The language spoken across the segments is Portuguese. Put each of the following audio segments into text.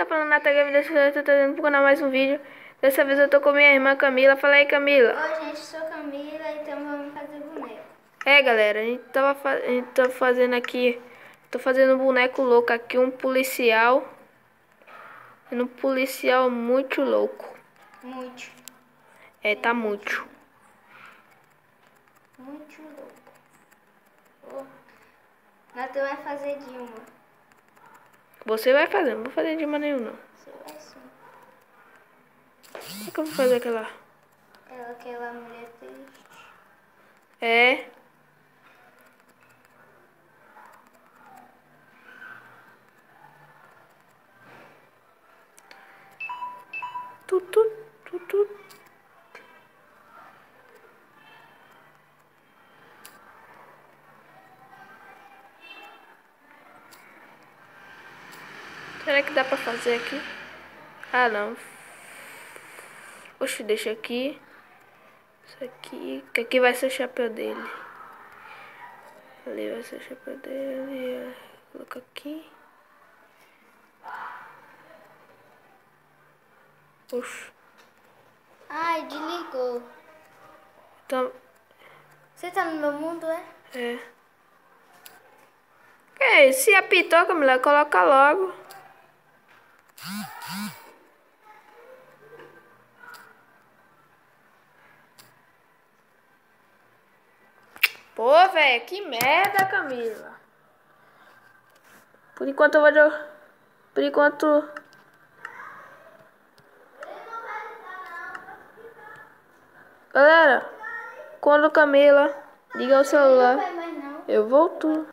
tá falando na Game desse eu tô trazendo pro canal mais um vídeo. Dessa vez eu tô com minha irmã Camila. Fala aí, Camila. Oi, gente, sou Camila, então vamos fazer boneco. Galera, a gente tá fazendo aqui. Tô fazendo um boneco louco aqui, um policial. Um policial muito louco. Muito. Tá muito. Muito louco. Oh. Natan vai fazer Dilma. Você vai fazer, não vou fazer de maneira nenhuma, não. Você vai sim. Como é que eu vou fazer aquela? Aquela mulher triste. É. Tu, tu, tu, tu. Será que dá pra fazer aqui? Ah, não. Oxe, deixa aqui. Isso aqui. Que aqui vai ser o chapéu dele. Ali vai ser o chapéu dele. Coloca aqui. Oxe. Ai, desligou. Então. Você tá no meu mundo, é? Se apitou, Camila, coloca logo. Pô, velho, que merda, Camila. Por enquanto eu vou jogar. Por enquanto. Galera, quando Camila liga o celular, Não vai mais não. eu volto.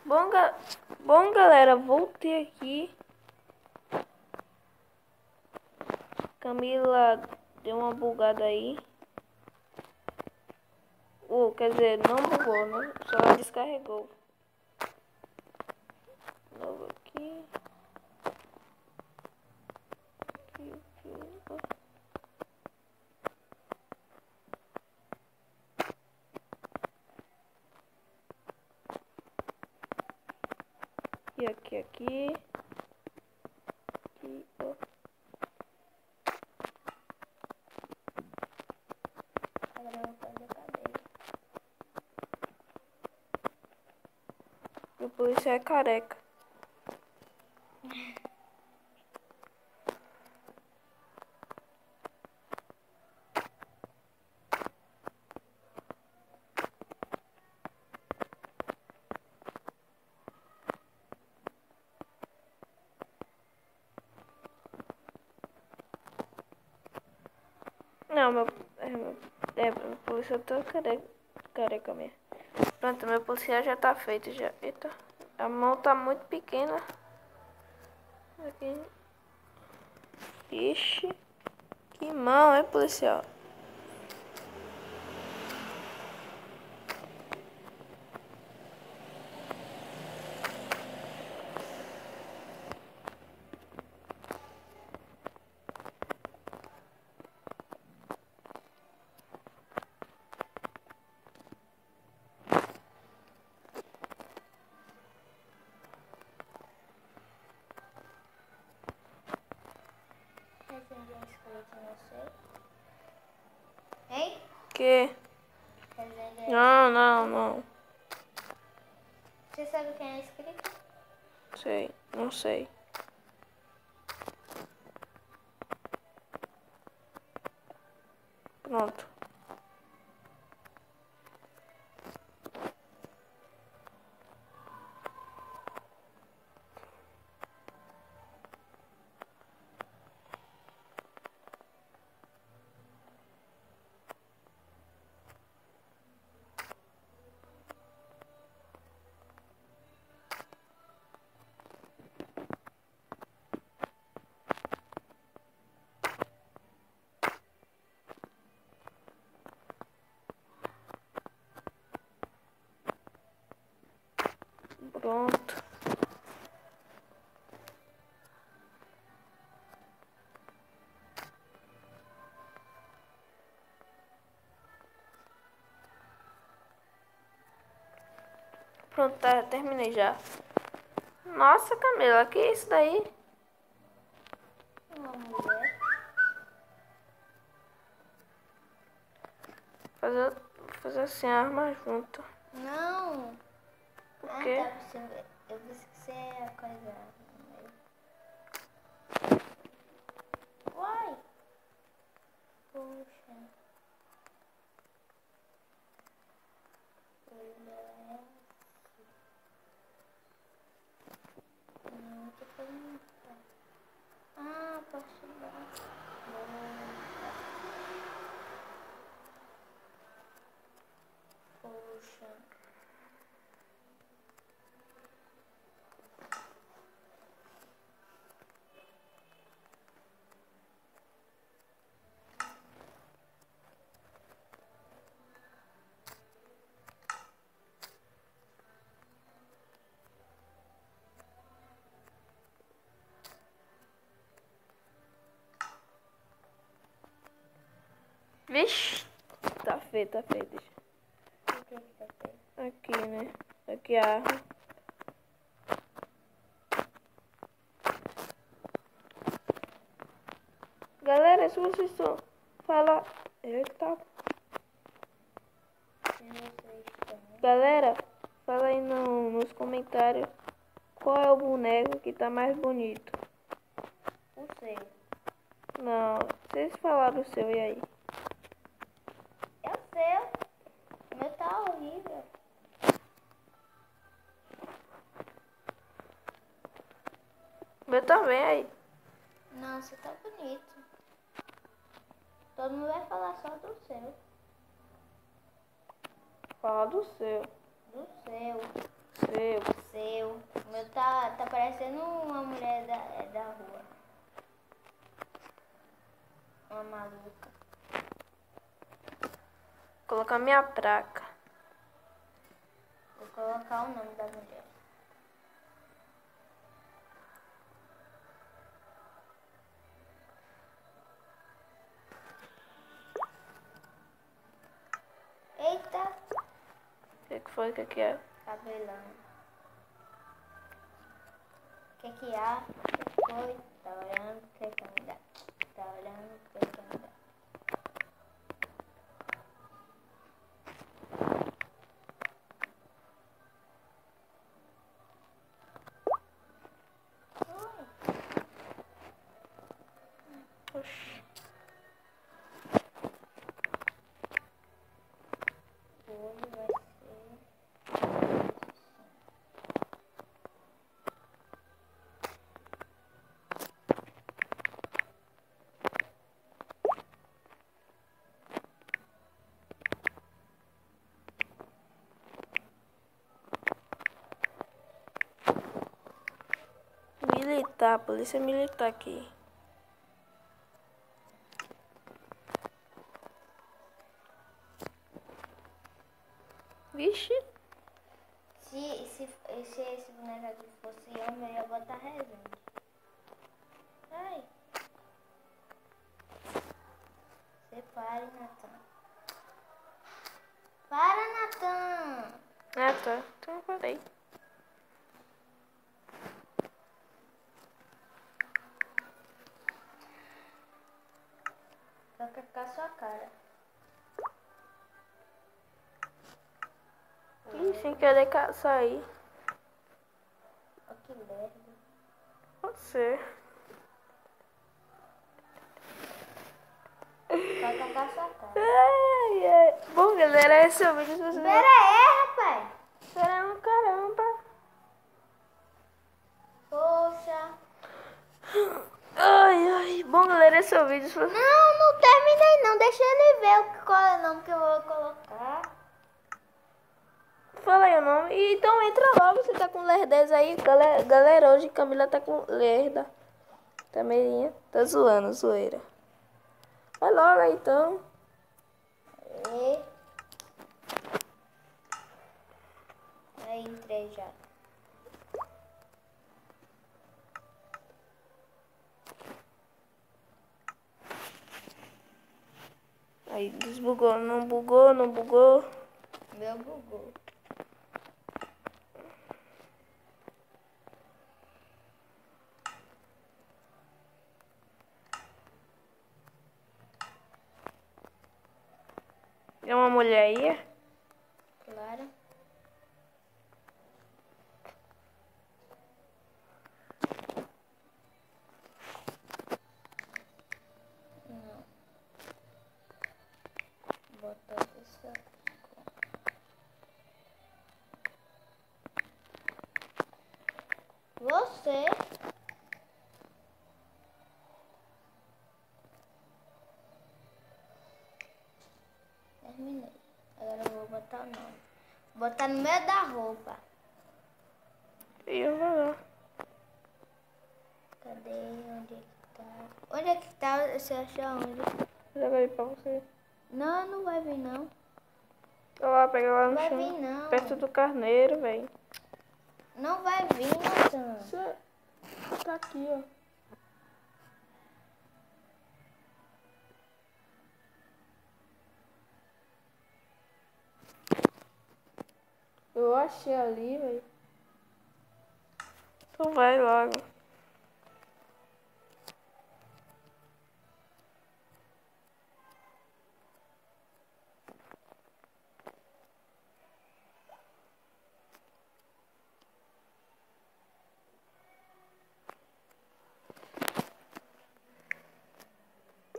Bom, galera, voltei aqui. Camila deu uma bugada aí. Quer dizer, não bugou, né? Só descarregou. Novo aqui. E aqui. Aqui, ó. Agora eu vou fazer o cabelo. O policial é careca. Não, meu policial tá careca mesmo. Pronto, meu policial já tá feito já. Eita, a mão tá muito pequena. Aqui. Ixi, que mão, é, policial? Acender as coisas que não sei. Hein? Que? Acender. Não. Você sabe quem é escrito? Sei, não sei. Pronto. Pronto. Pronto, terminei já. Nossa, Camila, que é isso daí? Uma mulher. Fazer assim a arma junto. Não. O quê? Tá, eu pensei que você ia coisar. Uai. Poxa. Não, tô fazendo. Ah, posso dar. Poxa. Vixe, tá feio, tá feio. Deixa. O que que tá feito? Aqui, né? Aqui a arma. Galera, se vocês só falar... Eita. Galera, fala aí nos comentários qual é o boneco que tá mais bonito. O seu. Não, vocês falaram o seu, e aí? É o seu. O meu tá horrível. O meu também, aí. Nossa, tá bonito. Todo mundo vai falar só do seu. Fala do seu. Do seu. Seu. Seu. O meu tá parecendo uma mulher da rua. Uma maluca. Vou colocar minha placa. Vou colocar o nome da mulher. Eita, O que foi? O que é? cabelão. O que há? O que foi? Tá olhando o que me dá? Tá olhando o que me dá? Oxi. Hoje vai ser... Militar, polícia militar aqui. Vixe. Se esse boneco aqui fosse homem, eu ia botar Resende. Ai. Você pare, Natan. Para, Natan. Ah, tá. Então eu parei. Vai com a sua cara. Ih, sem querer sair. Ó, que lerdo. Pode ser. Vai com a sua cara. Ai, ai. Bom, galera, esse é o vídeo. Se vocês Pera aí, rapaz. Será um caramba. Poxa. Ai, ai. Bom, galera, esse é o vídeo. Se vocês... Não terminei não. Deixa ele ver qual é o nome que eu vou colocar. Fala aí o nome. Então entra logo, você tá com lerdez aí. Galera, hoje Camila tá com lerda. Camilinha. Tá zoando, zoeira. Vai logo aí, então. E... Aí entrei já. Aí desbugou, não bugou, não bugou. Meu bugou. É uma mulher aí? É? Claro. Não. Botar isso. Você. Terminei. Agora eu vou botar o nome. Botar no meio da roupa. E eu vou lá. Cadê? Onde é que tá? Onde é que tá? Você achou onde? Joga aí pra você. Não, não vai vir não. Tô lá, pega lá Não no vai chão. vir não. Perto do carneiro, velho. Não vai vir, Natan. Você tá aqui, ó. Eu achei ali, velho. Então vai logo.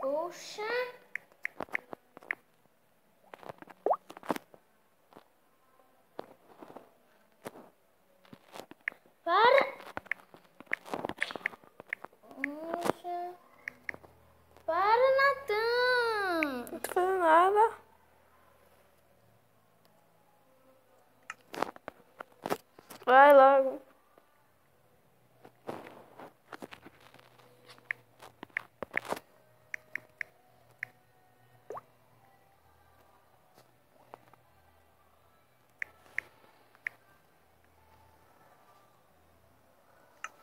Puxa. Para. Puxa. Para, Natan. Não tô fazendo nada. Vai logo.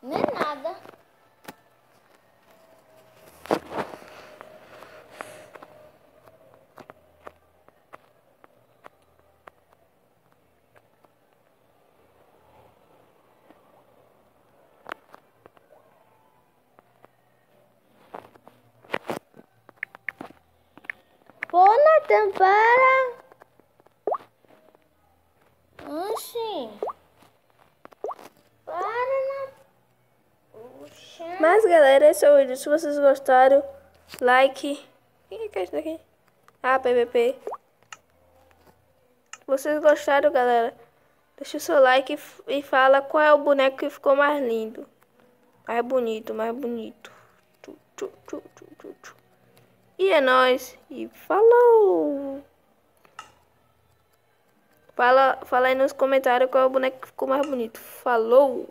Não é nada. Pô, Natan, para. Oxi. Para, Natan. Puxa. Mas galera, esse é o vídeo. Se vocês gostaram, like. Quem é que é isso daqui? Ah, PVP. Se vocês gostaram, galera, deixa o seu like e fala qual é o boneco que ficou mais lindo. Mais bonito, mais bonito. E é nóis. E falou! Fala aí nos comentários qual é o boneco que ficou mais bonito. Falou!